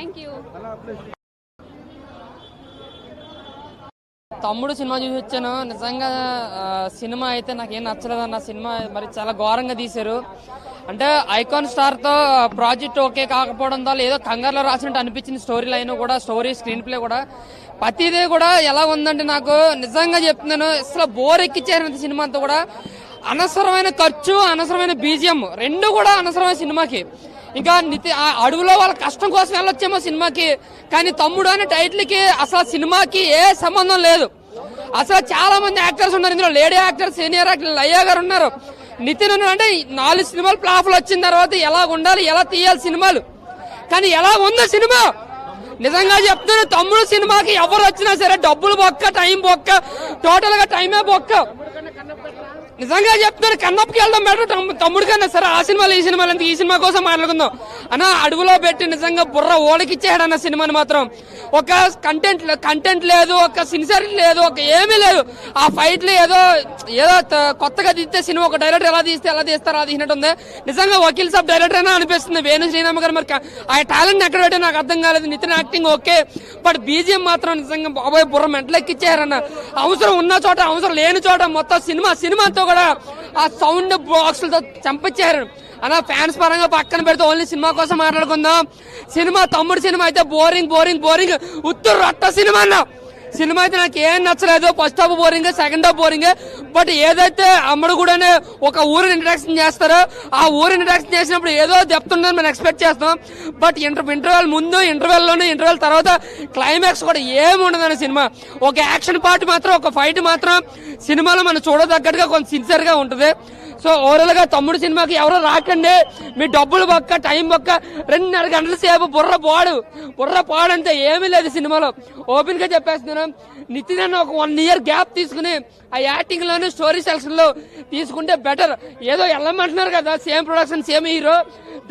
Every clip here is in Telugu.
Thank you. తమ్ముడు సినిమా చూసి వచ్చాను. నిజంగా సినిమా అయితే నాకేం నచ్చలేదన్న. సినిమా మరి చాలా ఘోరంగా తీశారు. అంటే ఐకాన్ స్టార్ తో ప్రాజెక్ట్ ఓకే కాకపోవడం వల్ల ఏదో కంగారులో రాసినట్టు అనిపించింది. స్టోరీ లైన్ కూడా, స్టోరీ స్క్రీన్ ప్లే కూడా, ప్రతిదీ కూడా ఎలా ఉందంటే నాకు నిజంగా చెప్తున్నాను, అసలు బోర్ ఎక్కిచ్చారు సినిమా అంతా కూడా. అనవసరమైన ఖర్చు, అనవసరమైన బీజిఎం రెండు కూడా అనవసరమైన సినిమాకి. ఇంకా అడవిలో వాళ్ళ కష్టం కోసం వెళ్ళొచ్చేమో సినిమాకి, కానీ తమ్ముడు అనే టైటిల్ కి అసలు సినిమాకి ఏ సంబంధం లేదు. అసలు చాలా మంది యాక్టర్స్ ఉన్నారు ఇందులో. Lady actors, senior actor Laya గారు ఉన్నారు, నితిన్ ఉన్నారు. అంటే 4 సినిమాలు ఫ్లాప్లు వచ్చిన తర్వాత ఎలా ఉండాలి, ఎలా తీయాలి సినిమాలు, కానీ ఎలా ఉందో సినిమా నిజంగా చెప్తున్నాను. తమ్ముడు సినిమాకి ఎవరు వచ్చినా సరే డబ్బులు బొక్క, టైం బొక్క, టోటల్ గా టైమే బొక్క. నిజంగా చెప్తాను, కన్నప్పకి వెళ్దాం బెటర్ తమ్ముడు కన్నా. సరే ఆ సినిమాలు ఈ సినిమాలు ఈ సినిమా కోసం మాట్లాడుకుందాం అన్న. అడుగులో పెట్టి నిజంగా బుర్ర ఓడికిచ్చేయాడు అన్న సినిమాని మాత్రం. ఒక కంటెంట్ లేదు, ఒక సిన్సియరిటీ లేదు, ఒక ఏమీ లేదు. ఆ ఫైట్లు ఏదో కొత్తగా తీస్తే సినిమా ఒక డైరెక్టర్ ఎలా తీస్తారో అది తీసినట్టు ఉంది. నిజంగా వకీల్ సాబ్ డైరెక్టర్ అయినా అనిపిస్తుంది. వేణు శ్రీరామ గారు మరి ఆ టాలెంట్ ఎక్కడ పెట్టే నాకు అర్థం కాలేదు. Nitin acting okay, but BGM మాత్రం నిజంగా బాబాయ్ బుర్ర మెంటలెక్కిచ్చారన్న. అవసరం ఉన్న చోట, అవసరం లేని చోట మొత్తం సినిమాతో కూడా ఆ సౌండ్ బాక్సులతో చంపించారు అన్న. ఫ్యాన్స్ పరంగా పక్కన పెడితే ఓన్లీ సినిమా కోసం మాట్లాడుకుందాం. సినిమా తమ్ముడు సినిమా అయితే బోరింగ్ ఉత్తు రొట్ట సినిమా అన్న. సినిమా అయితే నాకు ఏం నచ్చలేదు. First half boring, second half boring. But ఏదైతే అమ్మడు కూడా ఒక ఊరిని ఇంట్రడక్షన్ చేస్తారో, ఆ ఊరిని ఇంట్రడక్షన్ చేసినప్పుడు ఏదో డెప్త్ ఉందని మనం ఎక్స్పెక్ట్ చేస్తాం. బట్ ఇంటర్వెల్ ముందు, ఇంటర్వెల్ తర్వాత క్లైమాక్స్ కూడా ఏమి ఉండదని సినిమా. ఒక యాక్షన్ పార్ట్ మాత్రం, ఒక ఫైట్ మాత్రం సినిమాలో మనం చూడదగ్గట్టుగా కొంచెం సిన్సియర్ గా ఉంటుంది. సో ఓవరాల్ గా తమ్ముడు సినిమాకి ఎవరో రాకండి. మీ డబ్బులు బొక్క, టైం బొక్క. 2.5 గంటల సేపు బుర్ర పాడు అంతే, ఏమీ లేదు సినిమాలో. ఓపెన్ గా చెప్పేస్తున్నాను, నితిన్ అన్న ఒక 1 year గ్యాప్ తీసుకుని ఆ యాక్టింగ్ లోను, స్టోరీ సెలక్షన్ లో తీసుకుంటే బెటర్. ఏదో వెళ్ళమంటున్నారు కదా, సేమ్ ప్రొడక్షన్, సేమ్ హీరో,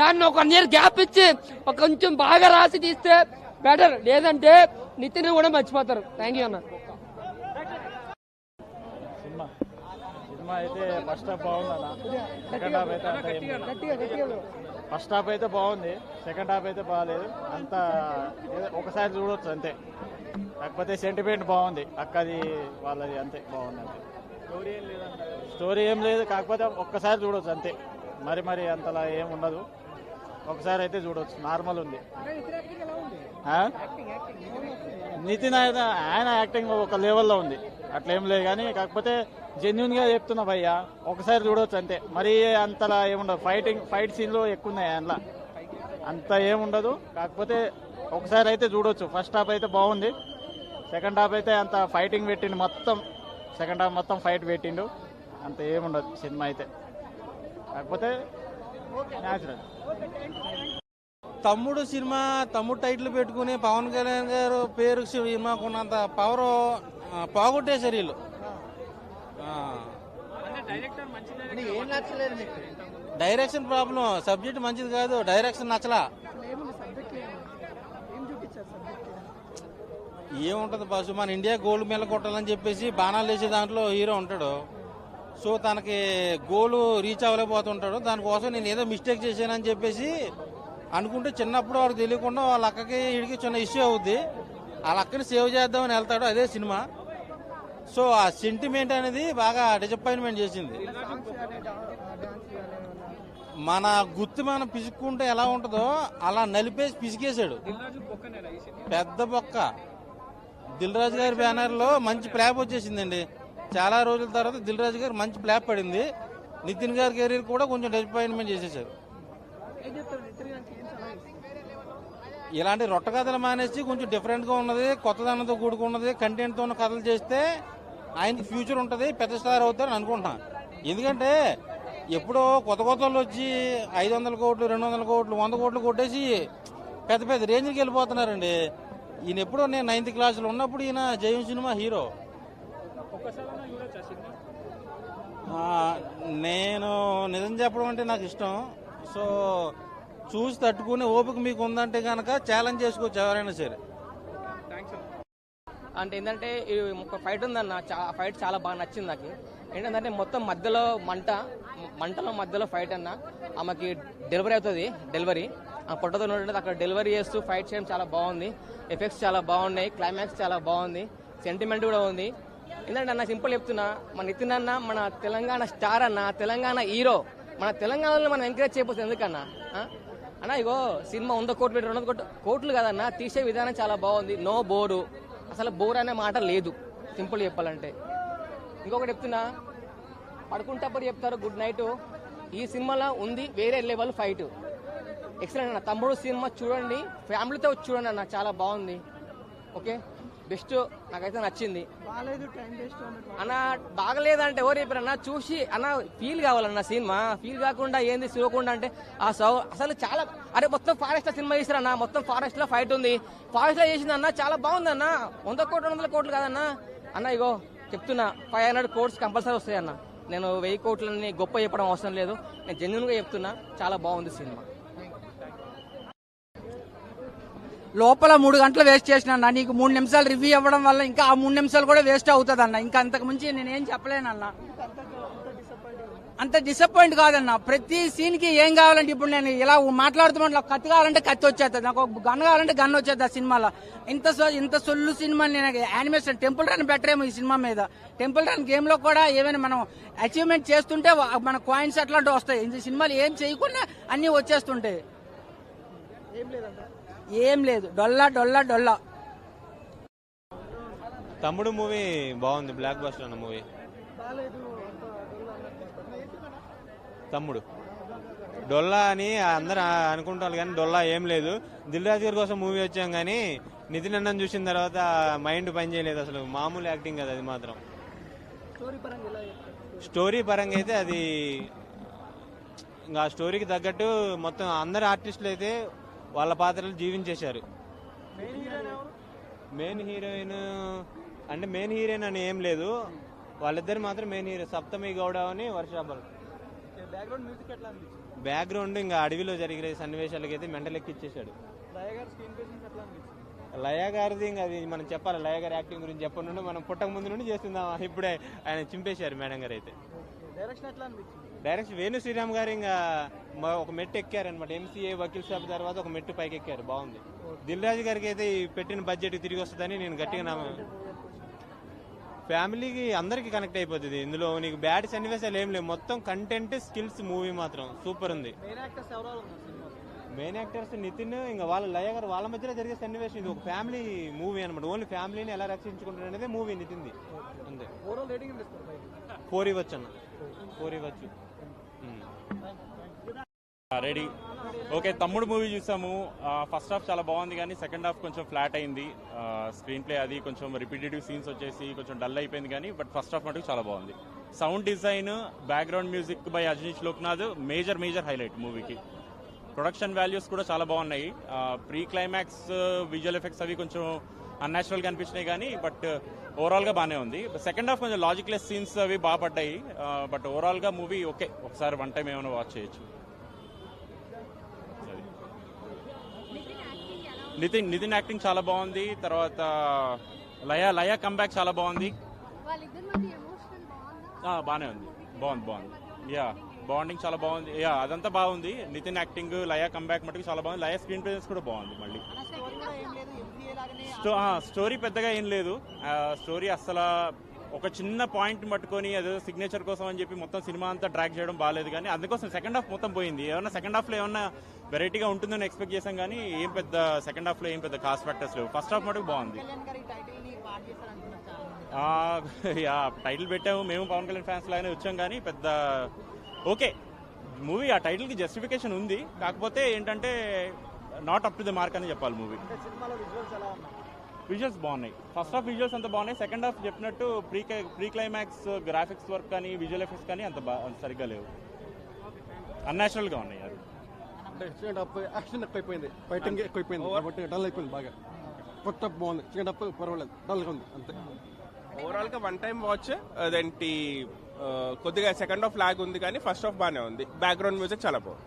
దాన్ని ఒక 1 year గ్యాప్ ఇచ్చి ఒక కొంచెం బాగా రాసి తీస్తే బెటర్. లేదంటే నితిన్ కూడా మర్చిపోతారు. థ్యాంక్ యూ అన్న. అయితే ఫస్ట్ హాఫ్ బాగుంది అన్న. సెకండ్ హాఫ్ అయితే ఫస్ట్ హాఫ్ అయితే బాగుంది, సెకండ్ హాఫ్ అయితే బాగాలేదు. అంతా ఒకసారి చూడవచ్చు అంతే. కాకపోతే సెంటిమెంట్ బాగుంది, అక్కది వాళ్ళది అంతే బాగుంది. అంతే స్టోరీ ఏం లేదు, కాకపోతే ఒక్కసారి చూడవచ్చు అంతే. మరి అంతలా ఏం ఉండదు, ఒకసారి అయితే చూడవచ్చు. నార్మల్ ఉంది. నితిన్ ఆయన యాక్టింగ్ ఒక లెవెల్లో ఉంది, అట్లేం లేదు. కానీ కాకపోతే జెన్యున్ గా చెప్తున్నా భయ్యా, ఒకసారి చూడవచ్చు అంతే. మరి అంతలా ఏముండదు. ఫైట్ సీన్లు ఎక్కువ ఉన్నాయి అందులో, అంత ఏముండదు. కాకపోతే ఒకసారి అయితే చూడవచ్చు. ఫస్ట్ హాఫ్ అయితే బాగుంది, సెకండ్ హాఫ్ అయితే అంత ఫైటింగ్ పెట్టిండు మొత్తం. సెకండ్ హాఫ్ మొత్తం ఫైట్ పెట్టిండు, అంత ఏముండదు సినిమా అయితే. కాకపోతే న్యాచురల్. తమ్ముడు సినిమా, తమ్ముడు టైటిల్ పెట్టుకుని పవన్ కళ్యాణ్ గారు పేరు సినిమాకున్నంత పవర్ పోగొట్టేశారు వీళ్ళు. డైరెక్షన్ ప్రాబ్లం, సబ్జెక్ట్ మంచిది కాదు, డైరెక్షన్ నచ్చలా. ఏముంటది బాసు, మన ఇండియా గోల్డ్ మెడల్ కొట్టాలని చెప్పేసి బాణాలు వేసే దాంట్లో హీరో ఉంటాడు. సో తనకి గోల్ రీచ్ అవ్వలేకపోతుంటాడు. దానికోసం నేను ఏదో మిస్టేక్ చేశానని చెప్పేసి అనుకుంటే చిన్నప్పుడు వాడికి తెలియకుండా వాళ్ళ అక్కకి వీడికి చిన్న ఇష్యూ అవుద్ది. వాళ్ళ అక్కని సేవ్ చేద్దామని వెళ్తాడు, అదే సినిమా. సో ఆ సెంటిమెంట్ అనేది బాగా డిసప్పాయింట్మెంట్ చేసింది. మన గుర్తు మనం పిసుక్కుంటే ఎలా ఉంటుందో అలా నలిపేసి పిసికేశాడు, పెద్ద బొక్క. దిల్ రాజు గారి బ్యానర్ లో మంచి ప్లాప్ వచ్చేసిందండి. చాలా రోజుల తర్వాత దిల్ రాజు గారు మంచి ప్లాప్ పడింది. నితిన్ గారి కెరీర్ కూడా కొంచెం డిసప్పాయింట్మెంట్ చేసేసారు. ఇలాంటి రొట్ట కథలు మానేసి కొంచెం డిఫరెంట్ గా ఉన్నది, కొత్తదనంతో కూడుకున్నది, కంటెంట్ తో ఉన్న కథలు చేస్తే ఆయనకి ఫ్యూచర్ ఉంటుంది, పెద్ద స్టార్ అవుతారని అనుకుంటున్నాను. ఎందుకంటే ఎప్పుడో కొత్త వాళ్ళు వచ్చి 500 కోట్లు, 200 కోట్లు, 100 కోట్లు కొట్టేసి పెద్ద రేంజ్కి వెళ్ళిపోతున్నారండి. ఈయన ఎప్పుడో నేను 9th క్లాసులో ఉన్నప్పుడు ఈయన జయం సినిమా హీరో. నేను నిజం చెప్పడం అంటే నాకు ఇష్టం. సో చూసి తట్టుకునే ఓపిక మీకు ఉందంటే కనుక ఛాలెంజ్ చేసుకోవచ్చు ఎవరైనా సరే. అంటే ఏంటంటే ఒక ఫైట్ ఉందన్న, ఆ ఫైట్ చాలా బాగా నచ్చింది నాకు. ఏంటంటే మొత్తం మధ్యలో మంటలో మధ్యలో ఫైట్ అన్న. ఆమెకి డెలివరీ అవుతుంది. ఆ పొట్టతో ఉన్నట్టు అక్కడ డెలివరీ చేస్తూ ఫైట్ చేయడం చాలా బాగుంది. ఎఫెక్ట్స్ చాలా బాగున్నాయి, క్లైమాక్స్ చాలా బాగుంది, సెంటిమెంట్ కూడా ఉంది. ఎందుకంటే అన్న సింపుల్ చెప్తున్నా, మన నితిన్ అన్న మన తెలంగాణ స్టార్ అన్న, తెలంగాణ హీరో. మన తెలంగాణలో మనం ఎంకరేజ్ చేయకపోతే ఎందుకన్నా అన్న? ఇగో సినిమా 100 కోట్లు 200 కోట్లు కదన్నా, తీసే విధానం చాలా బాగుంది. నో బోరు, అసలు బోర్ అనే మాట లేదు సింపుల్ చెప్పాలంటే. ఇంకొకటి చెప్తున్నా, పడుకుంటప్పుడు చెప్తారు గుడ్ నైట్, ఈ సినిమాలో ఉంది వేరే లెవెల్ ఫైట్. ఎక్సలెంట్ అన్న. తమ్ముడు సినిమా చూడండి, ఫ్యామిలీతో చూడండి అన్న, చాలా బాగుంది. ఓకే, బెస్ట్, నాకైతే నచ్చింది అన్న. బాగలేదంటే ఎవరు చెప్పారన్నా? చూసి అన్న ఫీల్ కావాలన్న, సినిమా ఫీల్ కాకుండా ఏంది చూడకుండా అంటే అసలు చాలా అరే మొత్తం ఫారెస్ట్ లో సినిమా చేశారన్న, మొత్తం ఫారెస్ట్ లో ఫైట్ ఉంది, ఫారెస్ట్ లో చేసిందన్న, చాలా బాగుంది అన్న. 100 కోట్లు 200 కోట్లు కాదన్న అన్న. ఇగో చెప్తున్నా, 500 crores కంపల్సరీ వస్తాయి అన్న. నేను 1000 కోట్లని గొప్ప చెప్పడం అవసరం లేదు, నేను జెన్యున్ గా చెప్తున్నా, చాలా బాగుంది సినిమా. లోపల 3 గంటలు వేస్ట్ చేసిన అన్న. నీకు 3 నిమిషాలు రివ్యూ ఇవ్వడం వల్ల ఇంకా ఆ 3 నిమిషాలు కూడా వేస్ట్ అవుతుంది అన్న. ఇంకా అంతకు మించి నేనేం చెప్పలేనన్న. అంత డిసప్పాయింట్ కాదన్న. ప్రతి సీన్ కి ఏం కావాలంటే, ఇప్పుడు నేను ఇలా మాట్లాడుతున్నా, కత్తి కావాలంటే కత్తి వచ్చేస్తుంది, నాకు గన్ కావాలంటే గన్ వచ్చేది ఆ సినిమాలో. ఇంత సొల్లు సినిమా. నేను యానిమేషన్ టెంపుల్ రన్ బెటరేమో ఈ సినిమా మీద. టెంపుల్ రన్ గేమ్ లో కూడా ఏమైనా మనం అచీవ్మెంట్ చేస్తుంటే మన కాయిన్స్ అట్లాంటివి వస్తాయి. ఈ సినిమాలు ఏం చేయకుండా అన్ని వచ్చేస్తుంటాయి. ఏం లేదు, డొల్లా డొల్లా డొల్లా. తమ్ముడు మూవీ బాగుంది, బ్లాక్ బస్టర్ అన్న మూవీ. తమ్ముడు డొల్లా అని అందరూ అనుకుంటారు కానీ డొల్లా ఏం లేదు. దిల్ రాజు గారి కోసం మూవీ వచ్చాం కానీ నితిన్ అన్నని చూసిన తర్వాత మైండ్ పని చేయలేదు అసలు. మామూలు యాక్టింగ్ కదా అది మాత్రం. స్టోరీ పరంగా అయితే అది ఇంకా స్టోరీకి తగ్గట్టు మొత్తం అందరు ఆర్టిస్టులు అయితే వాళ్ళ పాత్రలు జీవించేశారు. మెయిన్ హీరోయిన్ అంటే మెయిన్ హీరోయిన్ అని ఏం లేదు, వాళ్ళిద్దరు మాత్రం మెయిన్ హీరో. సప్తమి గౌడ అని వర్షాబల్. బ్యాక్గ్రౌండ్ ఇంకా అడవిలో జరిగే సన్నివేశాలకి అయితే మెంటల్ ఎక్కిచ్చేశాడు. లయ గారిది ఇంకా అది మనం చెప్పాలి. లయ గారి యాక్టింగ్ గురించి చెప్పను నుండి మనం పుట్టక ముందు నుండి చేస్తుందాం, ఇప్పుడే ఆయన చింపేశారు మేడం గారు అయితే. డైరెక్షన్ వేణు శ్రీరామ్ గారు ఇంకా ఒక మెట్టు ఎక్కారనమాట. ఎంసీఏ వకీల్ షాప్ తర్వాత ఒక మెట్టు పైకి ఎక్కారు, బాగుంది. దిల్ రాజు గారికి అయితే ఈ పెట్టిన బడ్జెట్ తిరిగి వస్తుందని నేను గట్టిగా ఫ్యామిలీకి అందరికి కనెక్ట్ అయిపోతుంది. ఇందులో నీకు బ్యాడ్ సన్నివేశాలు ఏం లేవు, మొత్తం కంటెంట్ స్కిల్స్. మూవీ మాత్రం సూపర్ ఉంది. మెయిన్ యాక్టర్స్ నితిన్ ఇంకా వాళ్ళ లయ గారు, వాళ్ళ మధ్యలో జరిగే సన్నివేశం. ఇది ఒక ఫ్యామిలీ మూవీ అనమాట. ఓన్లీ ఫ్యామిలీని ఎలా రక్షించుకుంటారు అనేది మూవీ నితిన్ది. అంతే. 4 ఇవ్వచ్చు అన్న, 4 ఇవ్వచ్చు. రెడీ. ఓకే, తమ్ముడు మూవీ చూసాము. ఫస్ట్ హాఫ్ చాలా బాగుంది కానీ సెకండ్ హాఫ్ కొంచెం ఫ్లాట్ అయింది. స్క్రీన్ ప్లే అది కొంచెం రిపీటేటివ్ సీన్స్ వచ్చేసి కొంచెం డల్ అయిపోయింది కానీ బట్ ఫస్ట్ హాఫ్ మటుకు చాలా బాగుంది. Sound design, background music by Ajaneesh Loknath major highlight మూవీకి. ప్రొడక్షన్ వాల్యూస్ కూడా చాలా బాగున్నాయి. ప్రీ క్లైమాక్స్ విజువల్ ఎఫెక్ట్స్ అవి కొంచెం అన్యాచురల్ గా అనిపించినాయి కానీ బట్ ఓవరాల్ గా బాగానే ఉంది. సెకండ్ హాఫ్ కొంచెం లాజిక్లెస్ సీన్స్ అవి బాగా పడ్డాయి. బట్ ఓవరాల్ గా మూవీ ఓకే, ఒకసారి 1 టైం ఏమైనా వాచ్ చేయొచ్చు. నితిన్ యాక్టింగ్ చాలా బాగుంది. తర్వాత లయ కంబ్యాక్ చాలా బాగుంది. బాగానే ఉంది, బాగుంది. యా, బాండింగ్ చాలా బాగుంది. యా, అదంతా బాగుంది. నితిన్ యాక్టింగ్, లయ కంబ్యాక్ మటుకు చాలా బాగుంది. లయ స్క్రీన్ ప్రెజెన్స్ కూడా బాగుంది. మళ్ళీ స్టోరీ పెద్దగా ఏం లేదు. స్టోరీ అసలు ఒక చిన్న పాయింట్ పట్టుకొని అదే సిగ్నేచర్ కోసం అని చెప్పి మొత్తం సినిమా అంతా డ్రాగ్ చేయడం బాగాలేదు కానీ అందుకోసం సెకండ్ హాఫ్ మొత్తం పోయింది. ఏమన్నా సెకండ్ హాఫ్ లో ఏమన్నా వెరైటీగా ఉంటుందని ఎక్స్పెక్ట్ చేశాం కానీ ఏం పెద్ద సెకండ్ హాఫ్ లో ఏం పెద్ద కాస్ట్ ఫ్యాక్టర్స్ లేవు. ఫస్ట్ హాఫ్ మటుకు బాగుంది. టైటిల్ పెట్టాము, మేము పవన్ కళ్యాణ్ ఫ్యాన్స్ లాగానే వచ్చాం కానీ పెద్ద ఓకే మూవీ. ఆ టైటిల్ కి జస్టిఫికేషన్ ఉంది, కాకపోతే ఏంటంటే not up to the mark అని చెప్పాలి. మూవీ విజువల్స్ బాగున్నాయి. ఫస్ట్ హాఫ్ విజువల్స్ అంత బాగున్నాయి. సెకండ్ హాఫ్ చెప్పినట్టు ప్రీ క్లైమాక్స్ గ్రాఫిక్స్ వర్క్ కానీ విజువల్ ఎఫెక్ట్స్ కానీ అంత సరిగ్గా లేవు, అన్యాచురల్ గా ఉన్నాయి. అది యాక్షన్ ఎక్కువైపోయింది, ఫైటింగ్ ఎక్కువైపోయింది కాబట్టి డల్ అయిపోయింది బాగా. కొత్త బాగుంది, సెకండ్ హాఫ్ పర్వాలేదు, డల్ గా ఉంది అంతే. ఓవరాల్ గా 1 టైం వాచ్. అదేంటి కొద్దిగా సెకండ్ హాఫ్ లాగ్ ఉంది కానీ ఫస్ట్ హాఫ్ బాగానే ఉంది. బ్యాక్గ్రౌండ్ మ్యూజిక్ చాలా బాగుంది.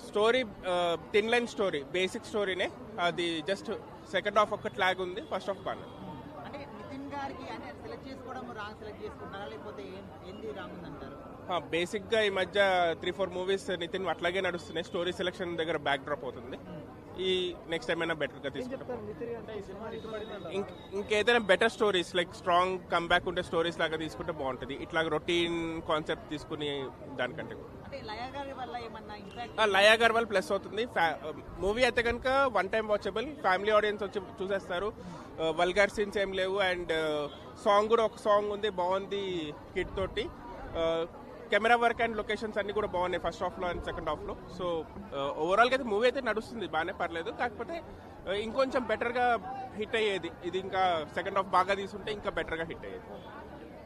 Story thin line story, basic స్టోరీనే అది. జస్ట్ సెకండ్ హాఫ్ ఒక్కటి లాగ్ ఉంది, ఫస్ట్ హాఫ్ బాగానే. బేసిక్ గా ఈ మధ్య 3-4 మూవీస్ నితిన్ అట్లాగే నడుస్తున్నాయి. స్టోరీ సెలెక్షన్ దగ్గర బ్యాక్ డ్రాప్ అవుతుంది. ఈ నెక్స్ట్ టైం అయినా బెటర్ గా తీసుకుంటాం. ఇంకేదైనా better stories like strong comeback ఉండే స్టోరీస్ లాగా తీసుకుంటే బాగుంటుంది. ఇట్లా రొటీన్ కాన్సెప్ట్ తీసుకుని దానికంటే లయ అగర్వాల్ ప్లస్ అవుతుంది. మూవీ అయితే కనుక one time watchable, family audience వచ్చి చూసేస్తారు. వల్గార్ సీన్స్ ఏం లేవు. అండ్ సాంగ్ కూడా ఒక సాంగ్ ఉంది, బాగుంది కిడ్ తోటి. కెమెరా వర్క్ అండ్ లొకేషన్స్ అన్ని కూడా బాగున్నాయి ఫస్ట్ హాఫ్ లో అండ్ సెకండ్ హాఫ్ లో. సో ఓవరాల్ గా అయితే మూవీ అయితే నడుస్తుంది, బాగానే పర్లేదు. కాకపోతే ఇంకొంచెం బెటర్ గా హిట్ అయ్యేది. ఇది ఇంకా సెకండ్ హాఫ్ బాగా తీసుంటే ఇంకా బెటర్ గా హిట్ అయ్యేది.